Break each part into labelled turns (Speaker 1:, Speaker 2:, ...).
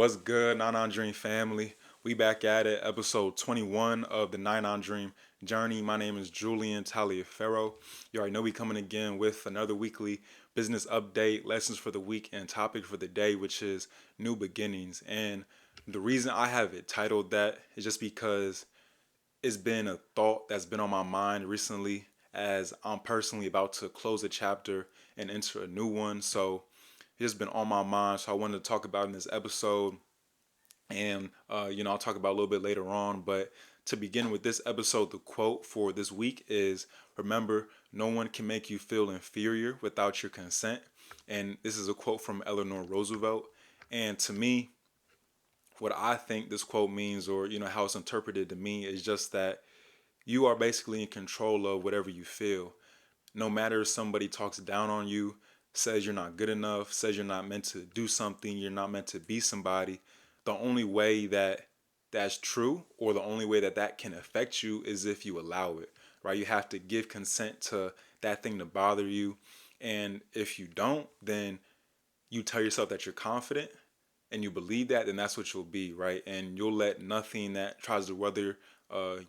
Speaker 1: What's good, 99 Dream family? We back at it, episode 21 of the 99 Dream Journey. My name is Julian Taliaferro. You already know we coming again with another weekly business update, lessons for the week, and topic for the day, which is new beginnings. And the reason I have it titled that is just because it's been a thought that's been on my mind recently as I'm personally about to close a chapter and enter a new one. So it's just been on my mind. So I wanted to talk about in this episode and I'll talk about a little bit later on. But to begin with this episode, the quote for this week is, remember, no one can make you feel inferior without your consent. And this is a quote from Eleanor Roosevelt. And to me, what I think this quote means, or how it's interpreted to me, is just that you are basically in control of whatever you feel. No matter if somebody talks down on you, says you're not good enough, says you're not meant to do something, you're not meant to be somebody, the only way that that's true, or the only way that that can affect you, is if you allow it, right? You have to give consent to that thing to bother you. And if you don't, then you tell yourself that you're confident and you believe that, then that's what you'll be, right? And you'll let nothing that tries to weather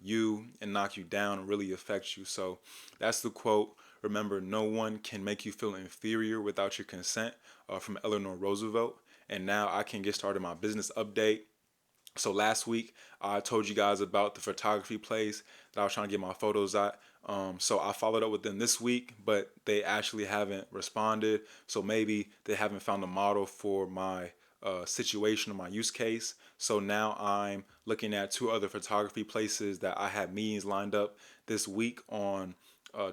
Speaker 1: you and knock you down really affect you. So that's the quote. Remember, no one can make you feel inferior without your consent, from Eleanor Roosevelt. And now I can get started my business update. So last week I told you guys about the photography place that I was trying to get my photos at. So I followed up with them this week, but they actually haven't responded. So maybe they haven't found a model for my situation or my use case. So now I'm looking at two other photography places that I have meetings lined up this week on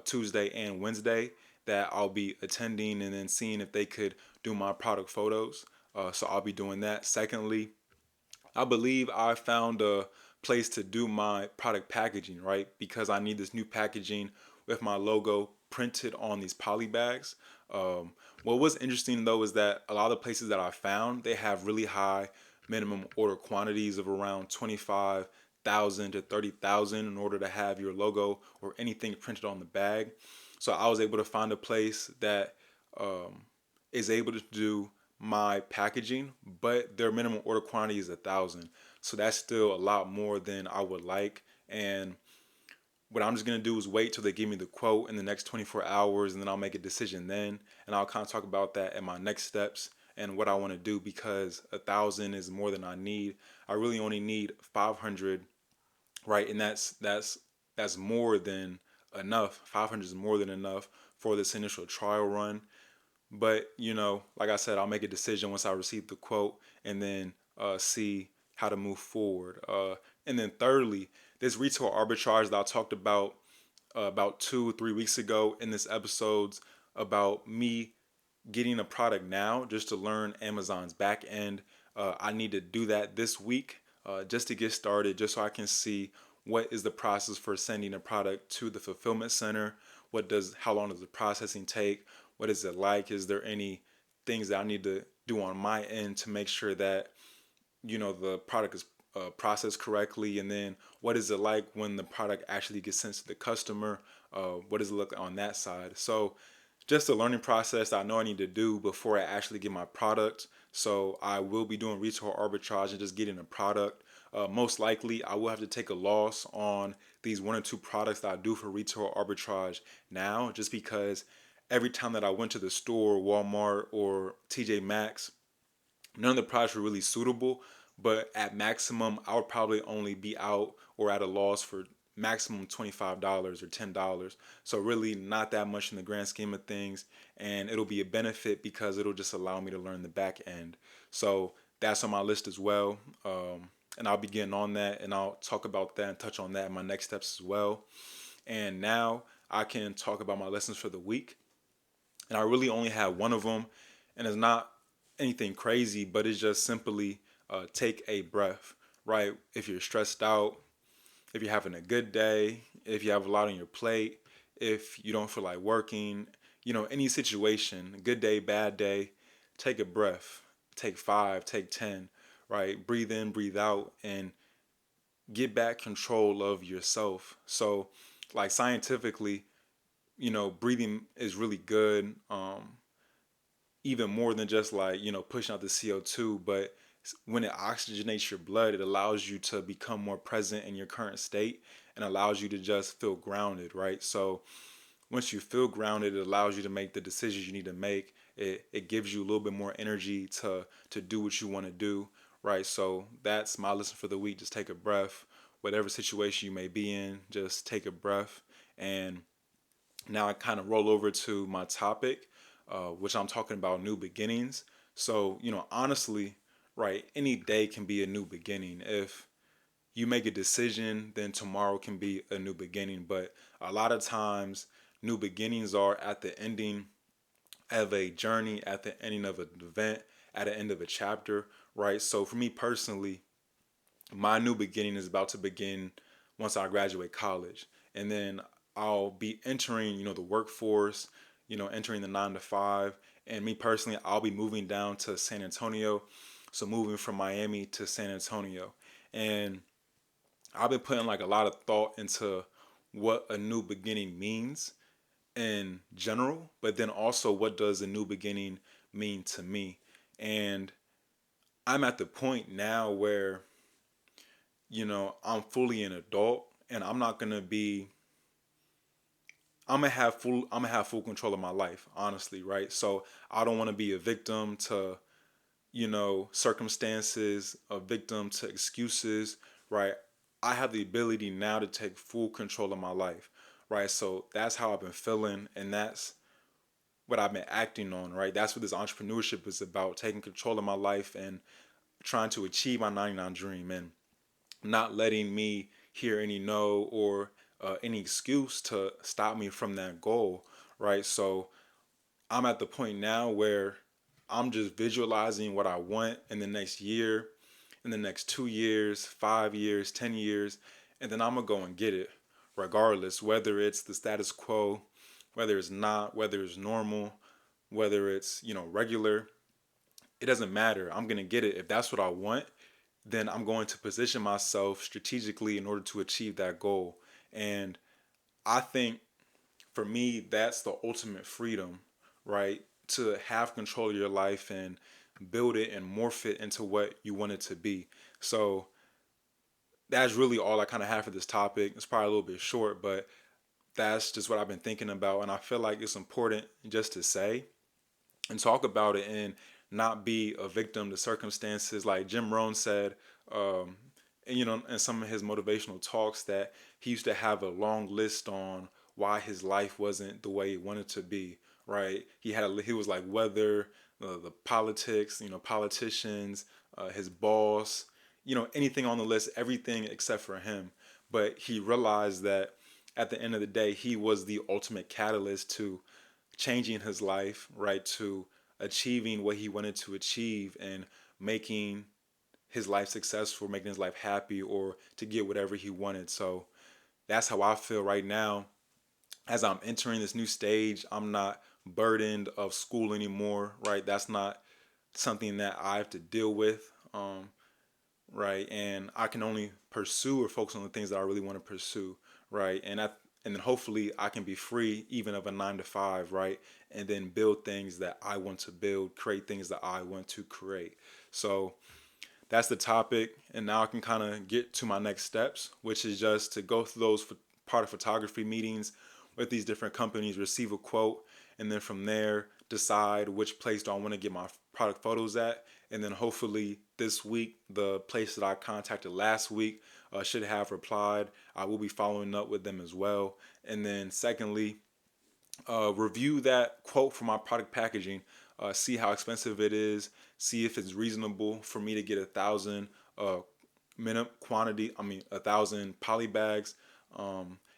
Speaker 1: Tuesday and Wednesday that I'll be attending and then seeing if they could do my product photos. So I'll be doing that. Secondly, I believe I found a place to do my product packaging, right? Because I need this new packaging with my logo printed on these poly bags. What was interesting though is that a lot of the places that I found, they have really high minimum order quantities of around 25,000 to 30,000 in order to have your logo or anything printed on the bag. So I was able to find a place that um, is able to do my packaging, but their minimum order quantity is 1,000. So that's still a lot more than I would like. And what I'm just gonna do is wait till they give me the quote in the next 24 hours, and then I'll make a decision then. And I'll kind of talk about that in my next steps and what I want to do, because 1,000 is more than I need. I really only need 500, right? And that's more than enough. 500 is more than enough for this initial trial run. But like I said, I'll make a decision once I receive the quote, and then see how to move forward. And then thirdly, this retail arbitrage that I talked about 2 or 3 weeks ago in this episodes about me getting a product now just to learn Amazon's back end. I need to do that this week, just to get started, just so I can see what is the process for sending a product to the fulfillment center. How long does the processing take? What is it like? Is there any things that I need to do on my end to make sure that the product is processed correctly? And then what is it like when the product actually gets sent to the customer? What does it look on that side? So just a learning process I know I need to do before I actually get my product. So I will be doing retail arbitrage and just getting a product. Most likely I will have to take a loss on these one or two products that I do for retail arbitrage now, just because every time that I went to the store, Walmart or TJ Maxx, none of the products were really suitable. But at maximum, I would probably only be out or at a loss for maximum $25 or $10. So really not that much in the grand scheme of things. And it'll be a benefit because it'll just allow me to learn the back end. So that's on my list as well. And I'll be getting on that, and I'll talk about that and touch on that in my next steps as well. And now I can talk about my lessons for the week. And I really only have one of them, and it's not anything crazy, but it's just simply take a breath, right? If you're stressed out, if you're having a good day, if you have a lot on your plate, if you don't feel like working, any situation, good day, bad day, take a breath, take five, take 10, right? Breathe in, breathe out, and get back control of yourself. So, like scientifically, breathing is really good. Even more than just like pushing out the CO2, but when it oxygenates your blood, it allows you to become more present in your current state and allows you to just feel grounded, right? So once you feel grounded, it allows you to make the decisions you need to make. It gives you a little bit more energy to do what you want to do, right? So that's my lesson for the week. Just take a breath. Whatever situation you may be in, just take a breath. And now I kind of roll over to my topic, which I'm talking about new beginnings. So, honestly, right, any day can be a new beginning. If you make a decision, then tomorrow can be a new beginning. But a lot of times, new beginnings are at the ending of a journey, at the ending of an event, at the end of a chapter, right? So for me personally, my new beginning is about to begin once I graduate college. And then I'll be entering, the workforce, entering the 9 to 5. And me personally, I'll be moving down to San Antonio. So moving from Miami to San Antonio. And I've been putting like a lot of thought into what a new beginning means in general, but then also what does a new beginning mean to me? And I'm at the point now where, I'm fully an adult and I'm gonna have full control of my life, honestly, right? So I don't want to be a victim to, circumstances, a victim to excuses, right? I have the ability now to take full control of my life, right? So that's how I've been feeling, and that's what I've been acting on, right? That's what this entrepreneurship is about, taking control of my life and trying to achieve my 99 dream and not letting me hear any no or any excuse to stop me from that goal, right? So I'm at the point now where I'm just visualizing what I want in the next year, in the next 2 years, 5 years, 10 years, and then I'm gonna go and get it, regardless, whether it's the status quo, whether it's not, whether it's normal, whether it's, regular. It doesn't matter. I'm gonna get it. If that's what I want, then I'm going to position myself strategically in order to achieve that goal. And I think for me, that's the ultimate freedom, right? To have control of your life and build it and morph it into what you want it to be. So that's really all I kind of have for this topic. It's probably a little bit short, but that's just what I've been thinking about. And I feel like it's important just to say and talk about it and not be a victim to circumstances. Like Jim Rohn said, um, and in some of his motivational talks, that he used to have a long list on why his life wasn't the way he wanted to be. Right? He was like weather, the politics, politicians, his boss, anything on the list, everything except for him. But he realized that at the end of the day, he was the ultimate catalyst to changing his life, right, to achieving what he wanted to achieve and making his life successful, making his life happy, or to get whatever he wanted. So that's how I feel right now. As I'm entering this new stage, I'm not burdened of school anymore, right? That's not something that I have to deal with, right? And I can only pursue or focus on the things that I really want to pursue, right? And then hopefully I can be free even of a 9 to 5, right? And then build things that I want to build, create things that I want to create. So that's the topic, and now I can kind of get to my next steps, which is just to go through those part of photography meetings with these different companies, receive a quote, and then from there decide which place do I want to get my product photos at, and then hopefully this week the place that I contacted last week should have replied. I will be following up with them as well, and then secondly, review that quote for my product packaging, see how expensive it is, see if it's reasonable for me to get 1,000 minimum quantity. I mean, 1,000 poly bags.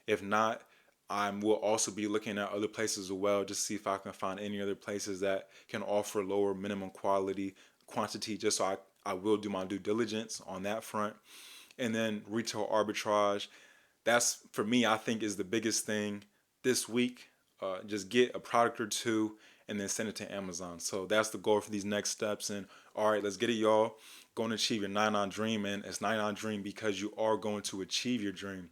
Speaker 1: If not, I will also be looking at other places as well, just see if I can find any other places that can offer lower minimum quantity, just so I will do my due diligence on that front. And then retail arbitrage. That's for me, I think, is the biggest thing this week. Just get a product or two and then send it to Amazon. So that's the goal for these next steps. And all right, let's get it, y'all. Going to achieve your 99 dream, and it's 99 dream because you are going to achieve your dream.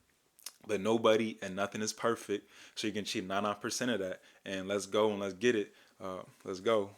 Speaker 1: But nobody and nothing is perfect, so you can achieve 99% of that. And let's go and let's get it. Let's go.